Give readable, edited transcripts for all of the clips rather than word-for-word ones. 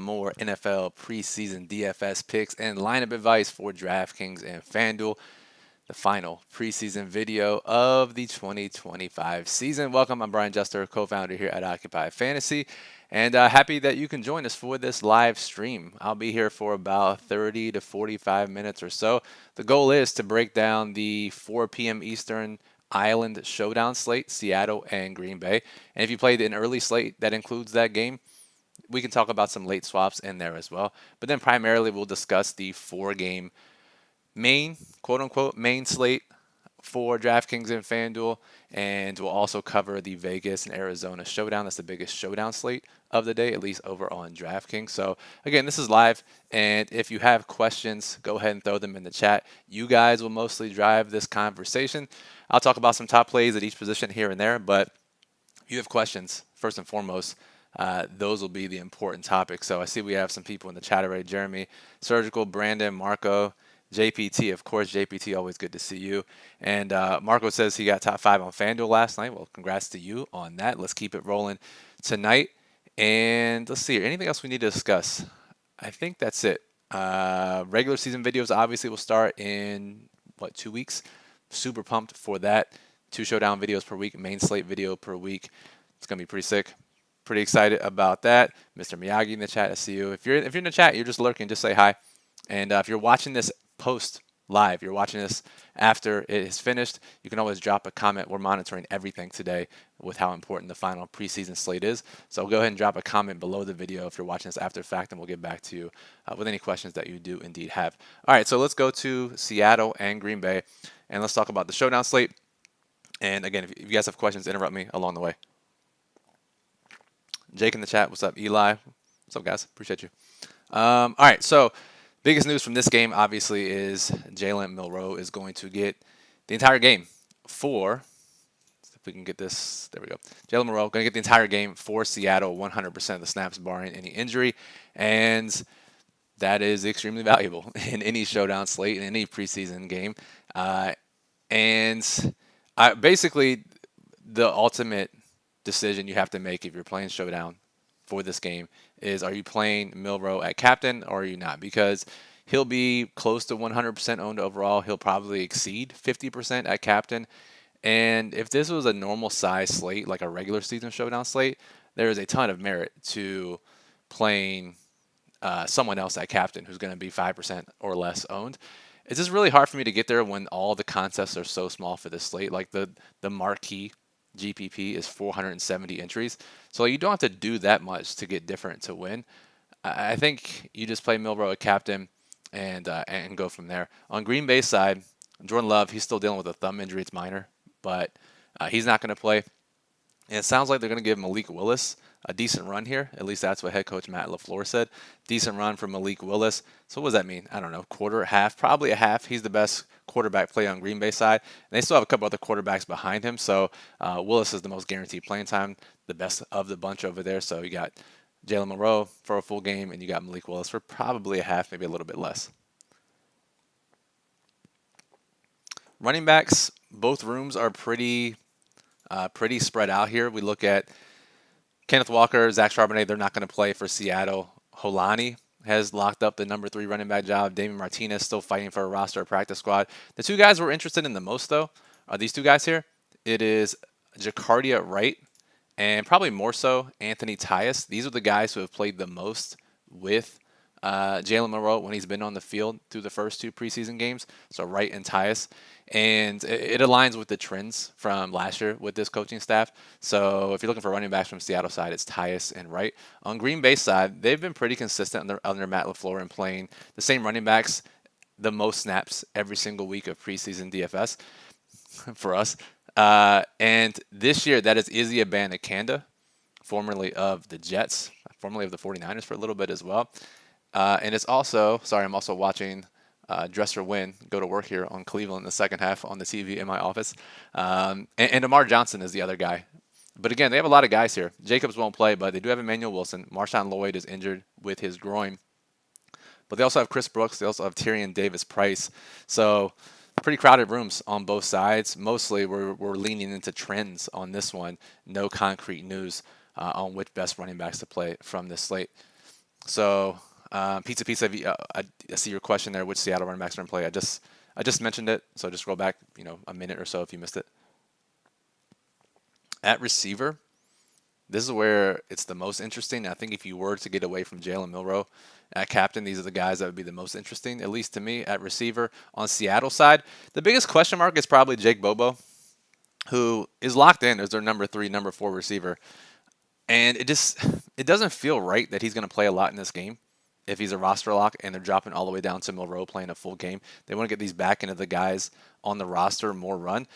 more NFL preseason DFS picks and lineup advice for DraftKings and FanDuel, the final preseason video of the 2025 season. Welcome, I'm Brian Jester, co-founder here at Occupy Fantasy, and happy that you can join us for this live stream. I'll be here for about 30 to 45 minutes or so. The goal is to break down the 4 p.m. Eastern Island Showdown slate, Seattle and Green Bay. And if you played an early slate that includes that game, we can talk about some late swaps in there as well. But then primarily we'll discuss the 4-game main, quote-unquote, main slate for DraftKings and FanDuel. And we'll also cover the Vegas and Arizona Showdown. That's the biggest showdown slate of the day, at least over on DraftKings. So again, this is live. And if you have questions, go ahead and throw them in the chat. You guys will mostly drive this conversation. I'll talk about some top plays at each position here and there. But if you have questions, first and foremost, those will be the important topics. So I see we have some people in the chat already. Jeremy, Surgical, Brandon, Marco, JPT, of course. JPT, always good to see you. And Marco says he got top 5 on FanDuel last night. Well, congrats to you on that. Let's keep it rolling tonight. And let's see, anything else we need to discuss? I think that's it. Regular season videos obviously will start in, 2 weeks? Super pumped for that. 2 showdown videos per week, main slate video per week. It's going to be pretty sick. Pretty excited about that. Mr. Miyagi in the chat, I see you. If you're in the chat, you're just lurking, just say hi. And if you're watching this post live, you're watching this after it is finished, you can always drop a comment. We're monitoring everything today with how important the final preseason slate is. So go ahead and drop a comment below the video if you're watching this after the fact, and we'll get back to you with any questions that you do indeed have. All right, so let's go to Seattle and Green Bay, and let's talk about the showdown slate. And again, if you guys have questions, interrupt me along the way. Jake in the chat, what's up? Eli, what's up, guys? Appreciate you. All right, so biggest news from this game, obviously, is Jalen Milroe is going to get the entire game for, if we can get this, there we go. Jalen Milroe going to get the entire game for Seattle, 100% of the snaps, barring any injury. And that is extremely valuable in any showdown slate, in any preseason game. Basically, the ultimate decision you have to make if you're playing showdown for this game is, are you playing Milroe at captain or are you not? Because he'll be close to 100% owned overall. He'll probably exceed 50% at captain. And if this was a normal size slate, like a regular season showdown slate, there is a ton of merit to playing someone else at captain who's going to be 5% or less owned. It's just really hard for me to get there when all the contests are so small for this slate. Like the marquee GPP is 470 entries. So you don't have to do that much to get different to win. I think you just play Milroe at captain and go from there. On Green Bay's side, Jordan Love, he's still dealing with a thumb injury. It's minor, but he's not going to play. And it sounds like they're going to give Malik Willis a decent run here. At least that's what head coach Matt LaFleur said. Decent run for Malik Willis. So what does that mean? I don't know, quarter, half, probably a half. He's the best quarterback play on Green Bay side. And they still have a couple other quarterbacks behind him. So Willis is the most guaranteed playing time, the best of the bunch over there. So you got Jalen Milroe for a full game, and you got Malik Willis for probably a half, maybe a little bit less. Running backs, both rooms are pretty spread out here. We look at Kenneth Walker, Zach Charbonnet, they're not going to play for Seattle. Holani has locked up the number 3 running back job. Damian Martinez still fighting for a roster or practice squad. The 2 guys we're interested in the most, though, are these 2 guys here. It is Jacardia Wright and probably more so Anthony Tyus. These are the guys who have played the most with Jalen Milroe when he's been on the field through the first 2 preseason games. So Wright and Tyus. And it aligns with the trends from last year with this coaching staff. So if you're looking for running backs from Seattle side, it's Tyus and Wright. On Green Bay side, they've been pretty consistent under Matt LaFleur and playing the same running backs, the most snaps every single week of preseason DFS for us. And this year, that is Izzy Abanikanda, formerly of the Jets, formerly of the 49ers for a little bit as well. And it's also, sorry, I'm also watching Dresser win, go to work here on Cleveland in the second half on the TV in my office. And Amar Johnson is the other guy. But again, they have a lot of guys here. Jacobs won't play, but they do have Emmanuel Wilson. Marshawn Lloyd is injured with his groin. But they also have Chris Brooks. They also have Tyrion Davis-Price. So pretty crowded rooms on both sides. Mostly we're leaning into trends on this one. No concrete news on which best running backs to play from this slate. So pizza pizza. I see your question there. Which Seattle running backs are in play? I just mentioned it. So just scroll back, a minute or so if you missed it. At receiver, this is where it's the most interesting. I think if you were to get away from Jalen Milroe at captain, these are the guys that would be the most interesting, at least to me, at receiver. On Seattle side, the biggest question mark is probably Jake Bobo, who is locked in as their number 3, number 4 receiver. And it doesn't feel right that he's going to play a lot in this game if he's a roster lock and they're dropping all the way down to Milroe playing a full game. They want to get these back into the guys on the roster more run.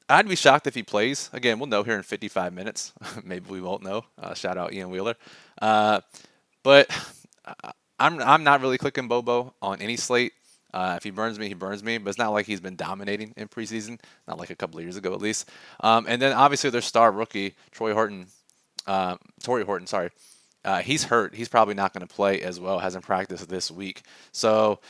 I'd be shocked if he plays. Again, we'll know here in 55 minutes. Maybe we won't know. Shout out Ian Wheeler. But I'm not really clicking Bobo on any slate. If he burns me, he burns me. But it's not like he's been dominating in preseason. Not like a couple of years ago, at least. And then obviously their star rookie, Torrey Horton. Sorry. He's hurt. He's probably not going to play as well. Hasn't practiced this week. So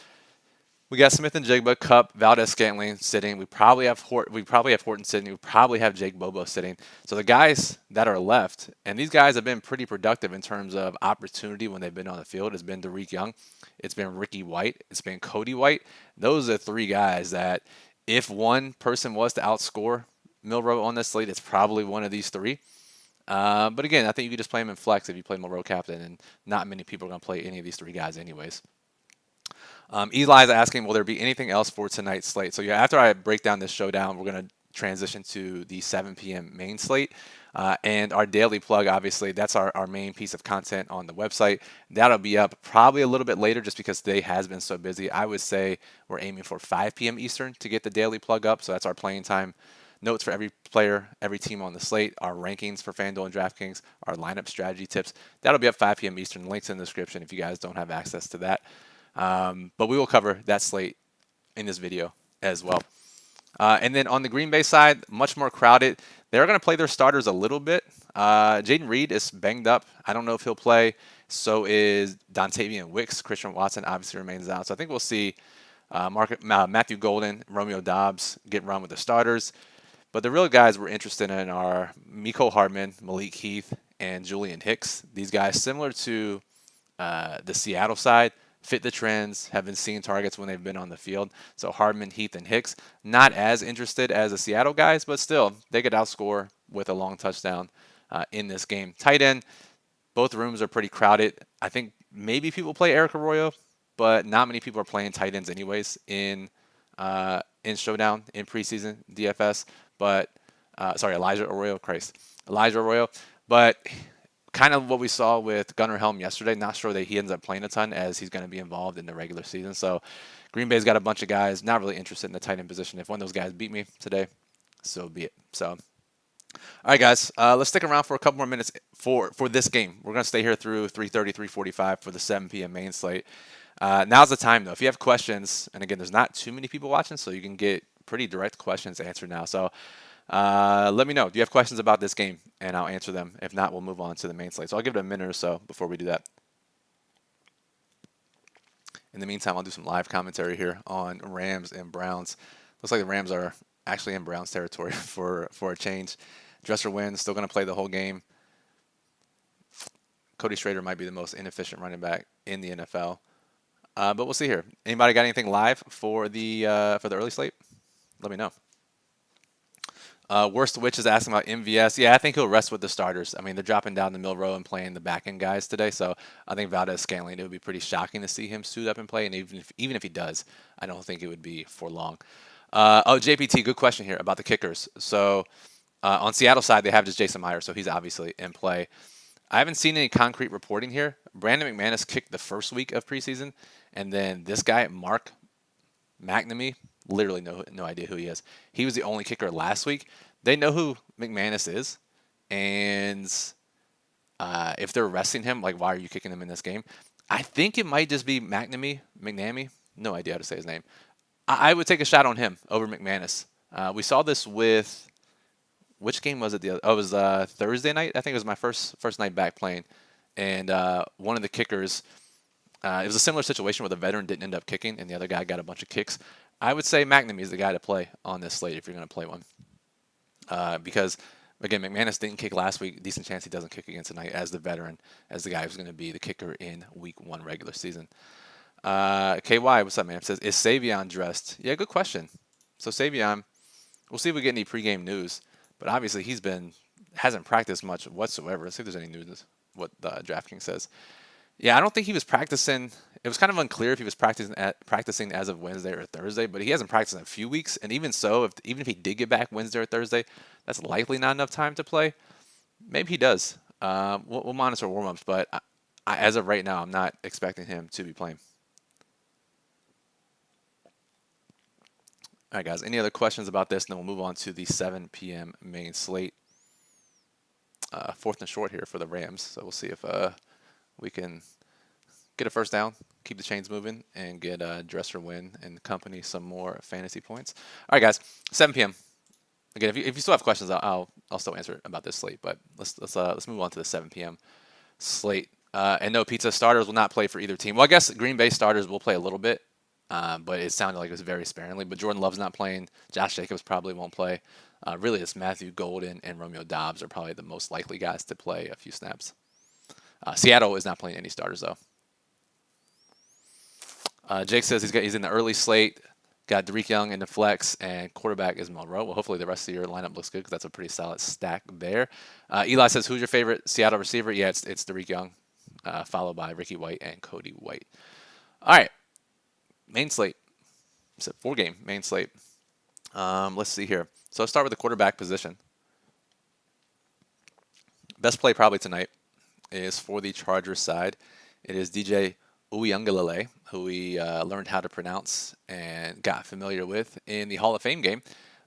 we got Smith and Jigba, Cup, Valdez-Scantling sitting. We probably have Horton sitting. We probably have Jake Bobo sitting. So the guys that are left, and these guys have been pretty productive in terms of opportunity when they've been on the field. It's been Derek Young, it's been Ricky White, it's been Cody White. Those are 3 guys that if one person was to outscore Milroe on this slate, it's probably one of these 3. But again, I think you could just play him in flex if you play Milroe captain, and not many people are going to play any of these 3 guys anyways. Eli's asking, will there be anything else for tonight's slate? So yeah, after I break down this showdown, we're going to transition to the 7 p.m. main slate. And our daily plug, obviously, that's our main piece of content on the website. That'll be up probably a little bit later just because today has been so busy. I would say we're aiming for 5 p.m. Eastern to get the daily plug up. So that's our playing time notes for every player, every team on the slate, our rankings for FanDuel and DraftKings, our lineup strategy tips. That'll be up 5 p.m. Eastern. Links in the description if you guys don't have access to that. But we will cover that slate in this video as well. And then on the Green Bay side, much more crowded. They're going to play their starters a little bit. Jaden Reed is banged up. I don't know if he'll play. So is Dontavian Wicks. Christian Watson obviously remains out. So I think we'll see Matthew Golden, Romeo Doubs get run with the starters. But the real guys we're interested in are Mecole Hardman, Malik Heath, and Julian Hicks. These guys, similar to the Seattle side, fit the trends, have been seeing targets when they've been on the field. So Hardman, Heath, and Hicks, not as interested as the Seattle guys, but still, they could outscore with a long touchdown in this game. Tight end, both rooms are pretty crowded. I think maybe people play Eric Arroyo, but not many people are playing tight ends anyways in Showdown, in preseason DFS. But, Elijah Arroyo. But kind of what we saw with Gunnar Helm yesterday. Not sure that he ends up playing a ton as he's going to be involved in the regular season. So Green Bay's got a bunch of guys not really interested in the tight end position. If one of those guys beat me today, so be it. So, all right, guys, let's stick around for a couple more minutes for this game. We're going to stay here through 3:30, 3:45 for the 7 p.m. main slate. Now's the time, though. If you have questions, and again, there's not too many people watching, so you can get pretty direct questions answered now. So let me know. Do you have questions about this game? And I'll answer them. If not, we'll move on to the main slate. So I'll give it a minute or so before we do that. In the meantime, I'll do some live commentary here on Rams and Browns. Looks like the Rams are actually in Browns territory for a change. Dresser wins, still going to play the whole game. Cody Schrader might be the most inefficient running back in the NFL. But we'll see here. Anybody got anything live for the early slate? Let me know. Worst Witch is asking about MVS. Yeah, I think he'll rest with the starters. I mean, they're dropping down the Milroe and playing the back-end guys today, so I think Valdez-Scantling, it would be pretty shocking to see him suit up and play, and even if he does, I don't think it would be for long. JPT, good question here about the kickers. So on Seattle side, they have just Jason Myers, so he's obviously in play. I haven't seen any concrete reporting here. Brandon McManus kicked the first week of preseason, and then this guy, Mark McNamee, literally no idea who he is. He was the only kicker last week. They know who McManus is, and if they're resting him, like, why are you kicking him in this game? I think it might just be McNamee, no idea how to say his name. I would take a shot on him over McManus. We saw this with, which game was it? It was Thursday night. I think it was my first night back playing, and one of the kickers, it was a similar situation where the veteran didn't end up kicking, and the other guy got a bunch of kicks. I would say McNamee is the guy to play on this slate if you're going to play one. Because Again, McManus didn't kick last week. Decent chance he doesn't kick again tonight as the veteran, as the guy who's going to be the kicker in Week 1 regular season. KY, what's up, man? Says, is Savion dressed? Yeah, good question. So Savion, we'll see if we get any pregame news. But obviously hasn't practiced much whatsoever. Let's see if there's any news, what DraftKings says. Yeah, I don't think he was practicing. It was kind of unclear if he was practicing as of Wednesday or Thursday, but he hasn't practiced in a few weeks. And even so, even if he did get back Wednesday or Thursday, that's likely not enough time to play. Maybe he does. We'll monitor warm-ups, but as of right now, I'm not expecting him to be playing. All right, guys, any other questions about this? And then we'll move on to the 7 p.m. main slate. 4th and short here for the Rams. So we'll see if we can get a first down, keep the chains moving, and get Dresser win and company some more fantasy points. All right, guys, 7 p.m. Again, if you still have questions, I'll still answer about this slate. But let's move on to the 7 p.m. slate. And no, pizza starters will not play for either team. Well, I guess Green Bay starters will play a little bit, but it sounded like it was very sparingly. But Jordan Love's not playing. Josh Jacobs probably won't play. Really, it's Matthew Golden and Romeo Doubs are probably the most likely guys to play a few snaps. Seattle is not playing any starters, though. Jake says he's in the early slate. Got Derek Young in the flex, and quarterback is Monroe. Well, hopefully the rest of your lineup looks good because that's a pretty solid stack there. Eli says, who's your favorite Seattle receiver? Yeah, it's Derek Young, followed by Ricky White and Cody White. All right, main slate. It's a 4-game main slate. Let's see here. So let's start with the quarterback position. Best play probably tonight is for the Chargers side. It is DJ Uiagalelei, who we learned how to pronounce and got familiar with in the Hall of Fame game.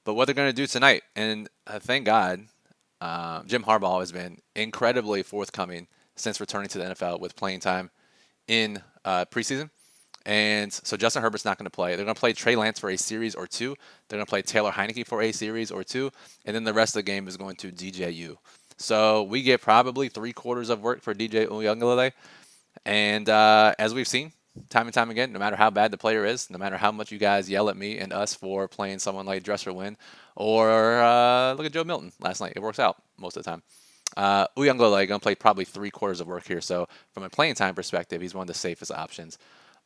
But what they're going to do tonight, and thank God, Jim Harbaugh has been incredibly forthcoming since returning to the NFL with playing time in preseason. And so Justin Herbert's not going to play. They're going to play Trey Lance for a series or two. They're going to play Taylor Heineke for a series or two. And then the rest of the game is going to DJU. So we get probably 3/4 of work for DJ Uiagalelei. And as we've seen time and time again, no matter how bad the player is, no matter how much you guys yell at me and us for playing someone like Dresser Wynn, or look at Joe Milton last night. It works out most of the time. Uiagalelei going to play probably 3/4 of work here. So from a playing time perspective, he's one of the safest options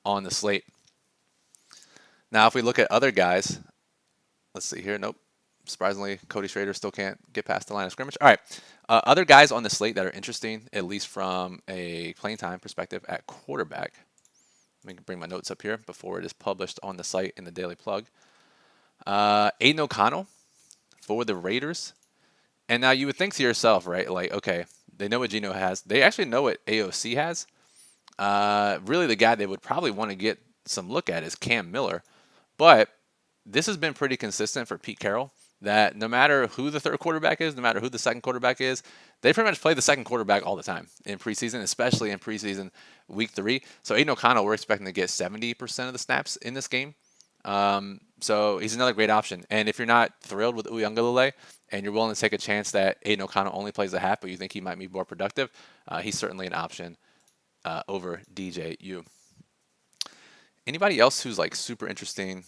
on the slate. Now, if we look at other guys, let's see here. Nope. Surprisingly, Cody Schrader still can't get past the line of scrimmage. All right. Other guys on the slate that are interesting, at least from a playing time perspective at quarterback. Let me bring my notes up here before it is published on the site in the Daily Plug. Aiden O'Connell for the Raiders. And now you would think to yourself, right, like, okay, they know what Geno has. They actually know what AOC has. Really, the guy they would probably want to get some look at is Cam Miller. But this has been pretty consistent for Pete Carroll, that no matter who the third quarterback is, no matter who the second quarterback is, they pretty much play the second quarterback all the time in preseason, especially in preseason week 3. So Aiden O'Connell, we're expecting to get 70% of the snaps in this game. So he's another great option. And if you're not thrilled with Uiagalelei and you're willing to take a chance that Aiden O'Connell only plays a half, but you think he might be more productive, he's certainly an option over DJU. Anybody else who's like super interesting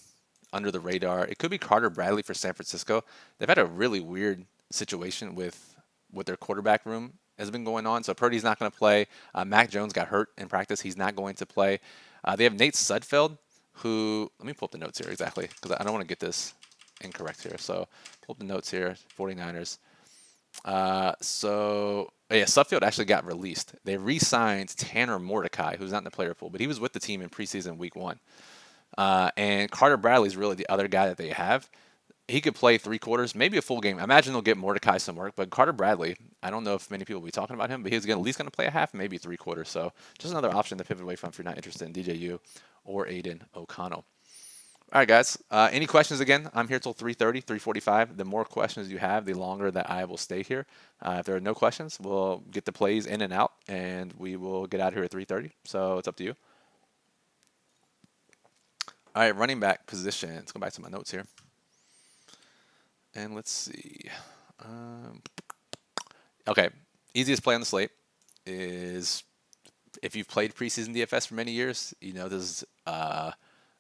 under the radar? It could be Carter Bradley for San Francisco. They've had a really weird situation with what their quarterback room has been going on. So Purdy's not going to play. Mac Jones got hurt in practice. He's not going to play. They have Nate Sudfeld, who, let me pull up the notes here exactly, because I don't want to get this incorrect here. So pull up the notes here, 49ers. Yeah, Sudfeld actually got released. They re-signed Tanner Mordecai, who's not in the player pool, but he was with the team in preseason week 1. And Carter Bradley's really the other guy that they have. He could play 3/4, maybe a full game. I imagine they'll get Mordecai some work, but Carter Bradley, I don't know if many people will be talking about him, but he's at least going to play a half, maybe 3/4. So just another option to pivot away from if you're not interested in DJU or Aiden O'Connell. All right, guys. Any questions again? I'm here till 3:30, 3:45. The more questions you have, the longer that I will stay here. If there are no questions, we'll get the plays in and out, and we will get out of here at 3:30. So it's up to you. All right, running back position. Let's go back to my notes here. And let's see. Okay, easiest play on the slate is, if you've played preseason DFS for many years, you know this is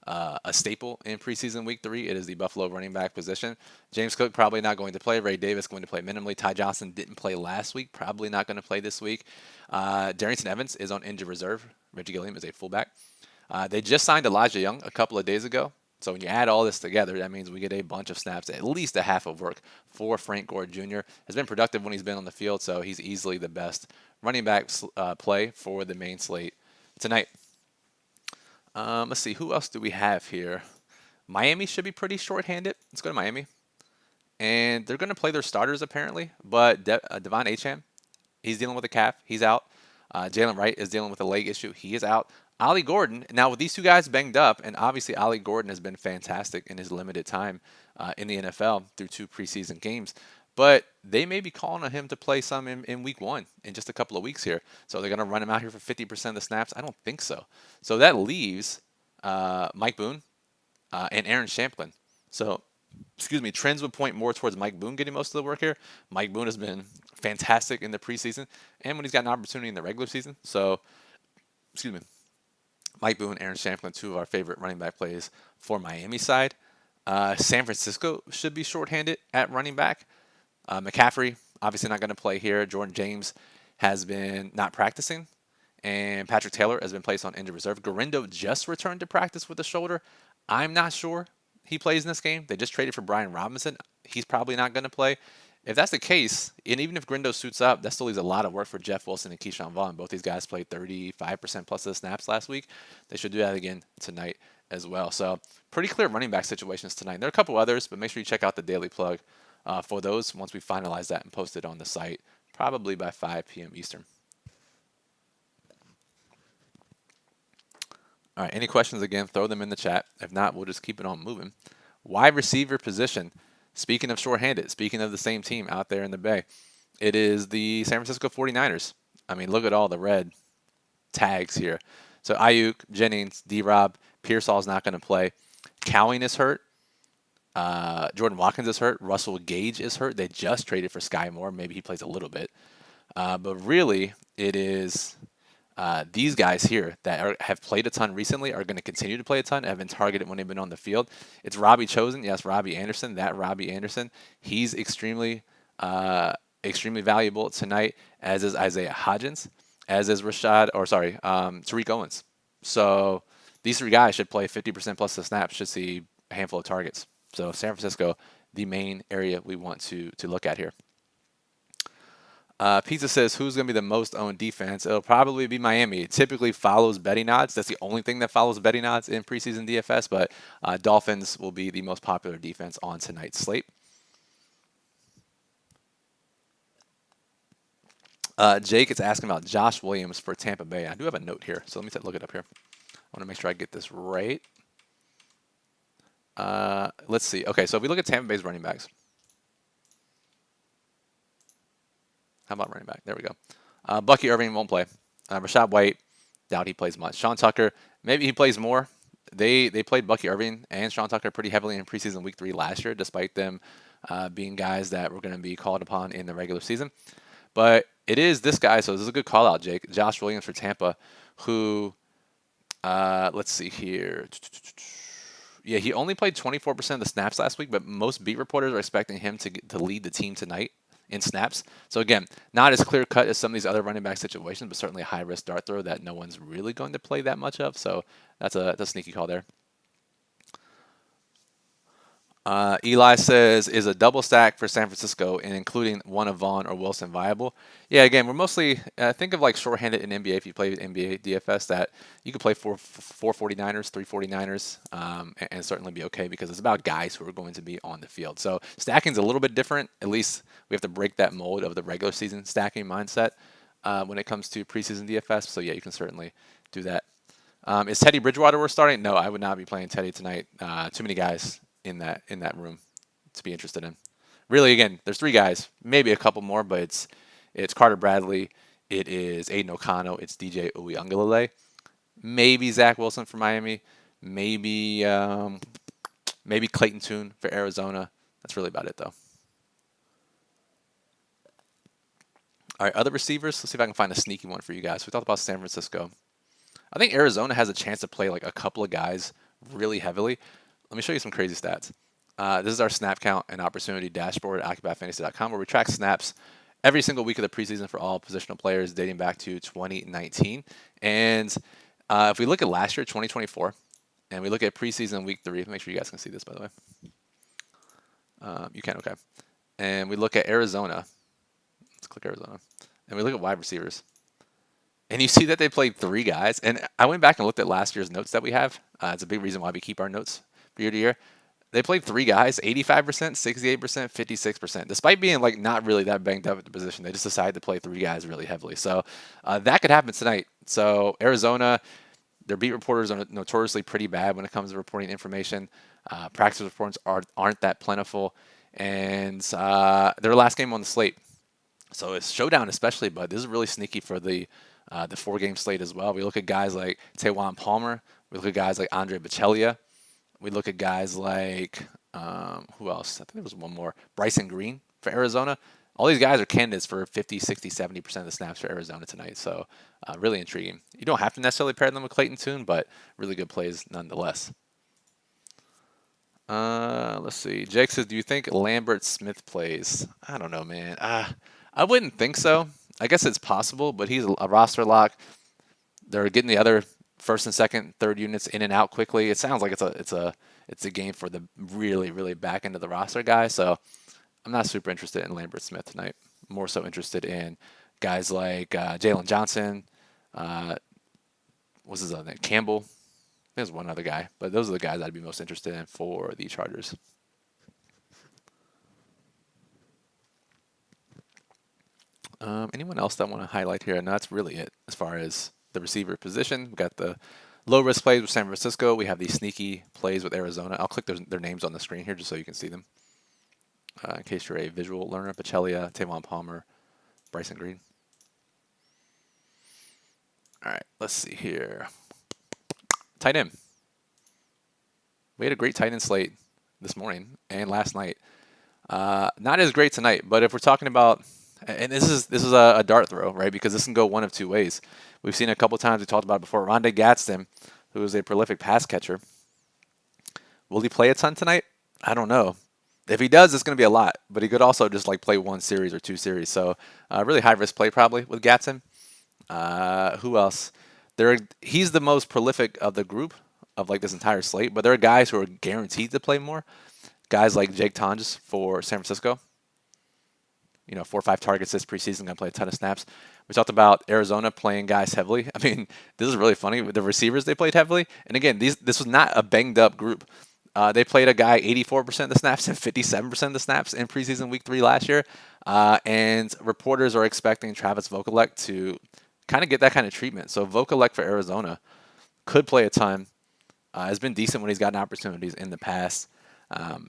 a staple in preseason week 3. It is the Buffalo running back position. James Cook probably not going to play. Ray Davis going to play minimally. Ty Johnson didn't play last week, probably not going to play this week. Darrington Evans is on injured reserve. Reggie Gilliam is a fullback. They just signed Elijah Young a couple of days ago. So when you add all this together, that means we get a bunch of snaps, at least a half of work for Frank Gore Jr. Has been productive when he's been on the field, so he's easily the best running back play for the main slate tonight. Let's see, who else do we have here? Miami should be pretty short-handed. Let's go to Miami. And they're going to play their starters, apparently. But Devon Achane, he's dealing with a calf. He's out. Jalen Wright is dealing with a leg issue. He is out. Ollie Gordon, now with these two guys banged up, and obviously Ollie Gordon has been fantastic in his limited time in the NFL through 2 preseason games. But they may be calling on him to play some in week 1 in just a couple of weeks here. So they're going to run him out here for 50% of the snaps? I don't think so. So that leaves Mike Boone and Aaron Champlin. So, trends would point more towards Mike Boone getting most of the work here. Mike Boone has been fantastic in the preseason and when he's got an opportunity in the regular season. So, Mike Boone, Aaron Champlin, 2 of our favorite running back plays for Miami side. San Francisco should be shorthanded at running back. McCaffrey, obviously not going to play here. Jordan James has been not practicing. And Patrick Taylor has been placed on injured reserve. Garindo just returned to practice with the shoulder. I'm not sure he plays in this game. They just traded for Brian Robinson. He's probably not going to play. If that's the case, and even if Garindo suits up, that still leaves a lot of work for Jeff Wilson and Keyshawn Vaughn. Both these guys played 35% plus of the snaps last week. They should do that again tonight as well. So pretty clear running back situations tonight. There are a couple others, but make sure you check out the daily plug for those once we finalize that and post it on the site, probably by 5 p.m. Eastern. All right, any questions, again, throw them in the chat. If not, we'll just keep it on moving. Wide receiver position. Speaking of shorthanded, speaking of the same team out there in the Bay, it is the San Francisco 49ers. I mean, look at all the red tags here. So Ayuk, Jennings, D-Rob, Pearsall's not going to play. Cowing is hurt. Jordan Watkins is hurt. Russell Gage is hurt. They just traded for Sky Moore. Maybe he plays a little bit. But really, it is these guys here that have played a ton recently, are going to continue to play a ton, have been targeted when they've been on the field. It's Robbie Chosen. Yes, Robbie Anderson. That Robbie Anderson. He's extremely valuable tonight, as is Isaiah Hodgins, as is Tariq Owens. So these 3 guys should play 50% plus the snaps, should see a handful of targets. So San Francisco, the main area we want to look at here. Pizza says, who's going to be the most owned defense? It'll probably be Miami. It typically follows betting odds. That's the only thing that follows betting odds in preseason DFS, but Dolphins will be the most popular defense on tonight's slate. Jake is asking about Josh Williams for Tampa Bay. I do have a note here, so let me look it up here. I want to make sure I get this right. Let's see. Okay, so if we look at Tampa Bay's running backs. How about running back? There we go. Bucky Irving won't play. Rashad White, doubt he plays much. Sean Tucker, maybe he plays more. They played Bucky Irving and Sean Tucker pretty heavily in preseason week 3 last year, despite them being guys that were going to be called upon in the regular season. But it is this guy, so this is a good call out, Jake. Josh Williams for Tampa, who, let's see here. Yeah, he only played 24% of the snaps last week, but most beat reporters are expecting him to lead the team tonight in snaps. So again, not as clear cut as some of these other running back situations, but certainly a high risk dart throw that no one's really going to play that much of. So that's a sneaky call there. Eli says, is a double stack for San Francisco and including one of Vaughn or Wilson viable? Yeah, again, we're mostly, think of like shorthanded in NBA. If you play NBA DFS, that you could play four 49ers, 3 49ers, and certainly be okay because it's about guys who are going to be on the field. So stacking is a little bit different. At least we have to break that mold of the regular season stacking mindset when it comes to preseason DFS. So yeah, you can certainly do that. Is Teddy Bridgewater worth starting? No, I would not be playing Teddy tonight. Too many guys in that room to be interested in. Really, again, there's 3 guys, maybe a couple more, but it's Carter Bradley, it is Aiden O'Connell, it's DJ Uiagalelei, maybe Zach Wilson for Miami, maybe Clayton Tune for Arizona. That's really about it, though. All right, other receivers. Let's see if I can find a sneaky one for you guys. We talked about San Francisco. I think Arizona has a chance to play like a couple of guys really heavily. Let me show you some crazy stats. This is our snap count and opportunity dashboard at OccupyFantasy.com, where we track snaps every single week of the preseason for all positional players dating back to 2019. And if we look at last year, 2024, and we look at preseason week 3, make sure you guys can see this, by the way. You can, okay. And we look at Arizona. Let's click Arizona. And we look at wide receivers. And you see that they played 3 guys. And I went back and looked at last year's notes that we have. It's a big reason why we keep our notes year to year. They played 3 guys, 85%, 68%, 56%. Despite being like not really that banged up at the position, they just decided to play 3 guys really heavily. So that could happen tonight. So Arizona, their beat reporters are notoriously pretty bad when it comes to reporting information. Practice reports aren't that plentiful. And their last game on the slate. So it's Showdown especially, but this is really sneaky for the 4-game slate as well. We look at guys like Taywan Palmer. We look at guys like Andre Bocellia. We look at guys like, who else? I think there was one more. Bryson Green for Arizona. All these guys are candidates for 50, 60, 70% of the snaps for Arizona tonight. So really intriguing. You don't have to necessarily pair them with Clayton Tune, but really good plays nonetheless. Let's see. Jake says, do you think Lambert Smith plays? I don't know, man. I wouldn't think so. I guess it's possible, but he's a roster lock. They're getting the other first and second, third units in and out quickly. It sounds like it's a game for the really, really back end of the roster guy. So I'm not super interested in Lambert Smith tonight. More so interested in guys like Jalen Johnson. What's his other name? Campbell. There's one other guy, but those are the guys I'd be most interested in for the Chargers. Anyone else that I want to highlight here? No, that's really it as far as the receiver position. We got the low-risk plays with San Francisco. We have these sneaky plays with Arizona. I'll click their names on the screen here just so you can see them. In case you're a visual learner, Bocellia, Taywan Palmer, Bryson Green. All right, let's see here. Tight end. We had a great tight end slate this morning and last night. Not as great tonight, but if we're talking about, and this is a dart throw, right? Because this can go one of 2 ways. We've seen it a couple times. We talked about it before. Rondé Gadsden, who is a prolific pass catcher. Will he play a ton tonight? I don't know. If he does, it's going to be a lot. But he could also just like play 1 series or 2 series. So really high risk play probably with Gadsden. Who else? He's the most prolific of the group of like this entire slate. But there are guys who are guaranteed to play more. Guys like Jake Tonges for San Francisco. 4 or 5 targets this preseason, going to play a ton of snaps. We talked about Arizona playing guys heavily. I mean, this is really funny. With the receivers, they played heavily. And again, this was not a banged-up group. They played a guy 84% of the snaps and 57% of the snaps in preseason week 3 last year. And reporters are expecting Travis Vokalek to kind of get that kind of treatment. So Vokalek for Arizona could play a ton. Has been decent when he's gotten opportunities in the past.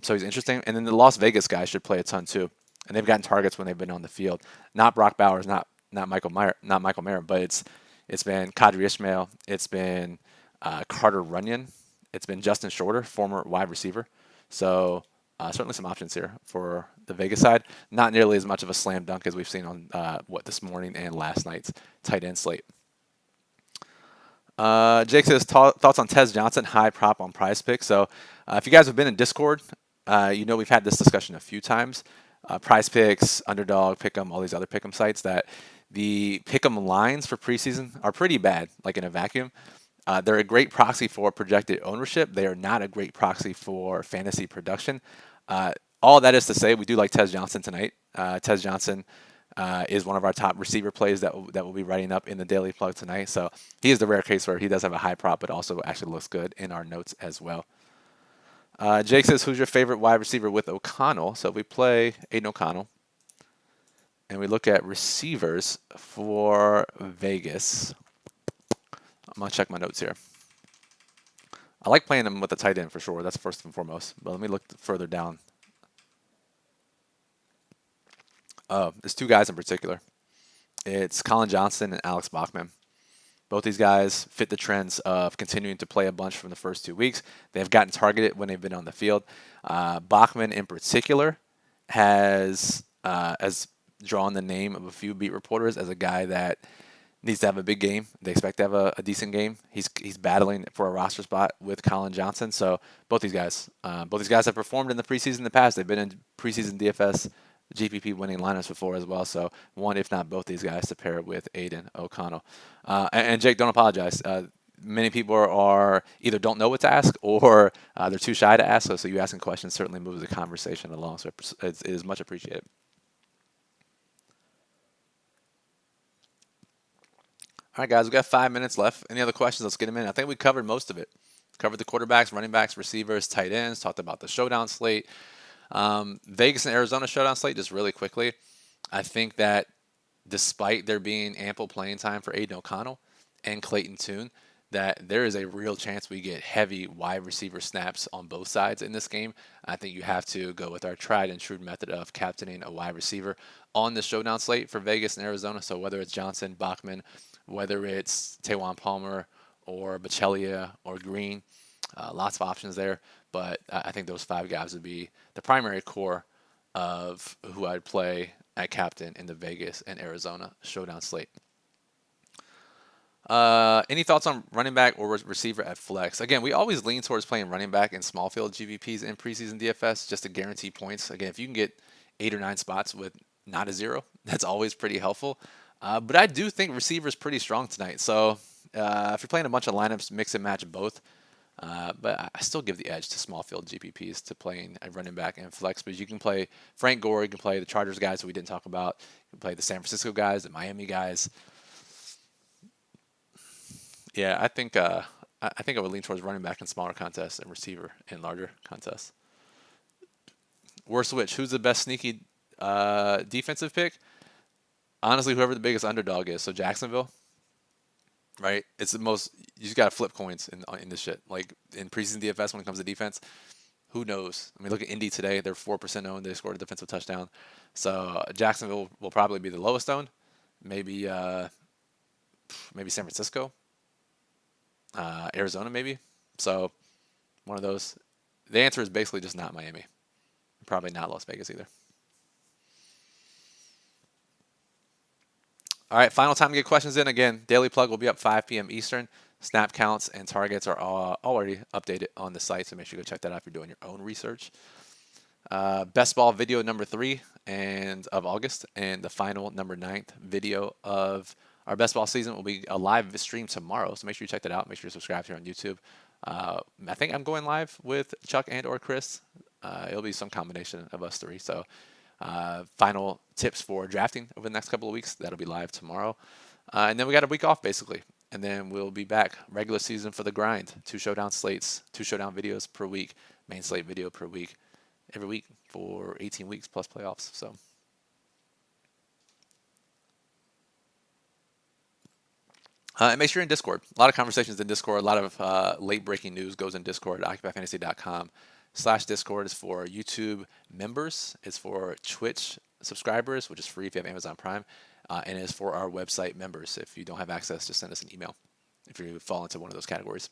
So he's interesting. And then the Las Vegas guys should play a ton too. And they've gotten targets when they've been on the field. Not Brock Bowers, not Michael Mayer, but it's been Kadri Ishmael, it's been Carter Runyon, it's been Justin Shorter, former wide receiver. So certainly some options here for the Vegas side. Not nearly as much of a slam dunk as we've seen on this morning and last night's tight end slate. Jake says thoughts on Tez Johnson, high prop on Prize Picks. So if you guys have been in Discord, we've had this discussion a few times. Prize Picks, Underdog, Pick'em, all these other Pick'em sites, that the Pick'em lines for preseason are pretty bad, like in a vacuum. They're a great proxy for projected ownership. They are not a great proxy for fantasy production. All that is to say, we do like Tez Johnson tonight. Tez Johnson is one of our top receiver plays that we'll be writing up in the Daily Plug tonight. So he is the rare case where he does have a high prop, but also actually looks good in our notes as well. Jake says, who's your favorite wide receiver with O'Connell? So we play Aiden O'Connell. And we look at receivers for Vegas. I'm going to check my notes here. I like playing them with the tight end for sure. That's first and foremost. But let me look further down. There's 2 guys in particular. It's Colin Johnson and Alex Bachman. Both these guys fit the trends of continuing to play a bunch from the first 2 weeks. They have gotten targeted when they've been on the field. Bachman in particular has drawn the name of a few beat reporters as a guy that needs to have a big game. They expect to have a decent game. He's battling for a roster spot with Colin Johnson. So both these guys have performed in the preseason in the past. They've been in preseason DFS GPP winning lineups before as well. So one, if not both these guys, to pair with Aiden O'Connell. And Jake, don't apologize. Many people are either don't know what to ask or they're too shy to ask. So you asking questions certainly moves the conversation along. So it is much appreciated. All right, guys, we got 5 minutes left. Any other questions? Let's get them in. I think we covered most of it. Covered the quarterbacks, running backs, receivers, tight ends. Talked about the showdown slate. Vegas and Arizona showdown slate, just really quickly. I think that despite there being ample playing time for Aiden O'Connell and Clayton Tune, that there is a real chance we get heavy wide receiver snaps on both sides in this game. I think you have to go with our tried and true method of captaining a wide receiver on the showdown slate for Vegas and Arizona. So whether it's Johnson, Bachman, whether it's Tawan Palmer or Bachelia or Green, lots of options there. But I think those 5 guys would be the primary core of who I'd play at captain in the Vegas and Arizona showdown slate. Any thoughts on running back or receiver at flex? Again, we always lean towards playing running back in small field GPPs in preseason DFS just to guarantee points. Again, if you can get 8 or 9 spots with not a zero, that's always pretty helpful. But I do think receiver is pretty strong tonight. So if you're playing a bunch of lineups, mix and match both. But I still give the edge to small field GPPs to playing a running back and flex. But you can play Frank Gore, you can play the Chargers guys that we didn't talk about, you can play the San Francisco guys, the Miami guys. Yeah, I think I would lean towards running back in smaller contests and receiver in larger contests. Worst switch. Who's the best sneaky defensive pick? Honestly, whoever the biggest underdog is. So Jacksonville, right? It's the most. You just gotta flip coins in this shit. Like in preseason DFS, when it comes to defense, who knows? I mean, look at Indy today. They're 4% owned. They scored a defensive touchdown. So Jacksonville will probably be the lowest owned. Maybe San Francisco, Arizona, maybe. So one of those. The answer is basically just not Miami. Probably not Las Vegas either. All right, final time to get questions in. Again, Daily Plug will be up 5 p.m. Eastern. Snap counts and targets are already updated on the site, so make sure you go check that out if you're doing your own research. Best ball video number 3 of August, and the final number 9th video of our best ball season will be a live stream tomorrow, so make sure you check that out. Make sure you subscribe here on YouTube. I think I'm going live with Chuck and or Chris. It'll be some combination of us 3. So final tips for drafting over the next couple of weeks. That'll be live tomorrow. And then we got a week off, basically. And then we'll be back. Regular season for the grind. 2 showdown slates, 2 showdown videos per week, main slate video per week, every week for 18 weeks plus playoffs. So. And make sure you're in Discord. A lot of conversations in Discord. A lot of late breaking news goes in Discord at occupyfantasy.com/Discord is for YouTube members. It's for Twitch subscribers, which is free if you have Amazon Prime. And it's for our website members. If you don't have access, just send us an email if you fall into one of those categories.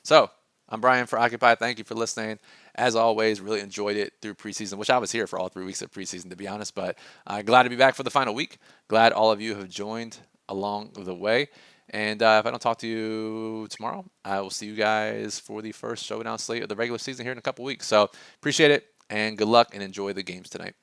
So I'm Brian for Occupy. Thank you for listening. As always, really enjoyed it through preseason, which I was here for all 3 weeks of preseason, to be honest. But glad to be back for the final week. Glad all of you have joined along the way. And if I don't talk to you tomorrow, I will see you guys for the first showdown slate of the regular season here in a couple weeks. So appreciate it, and good luck, and enjoy the games tonight.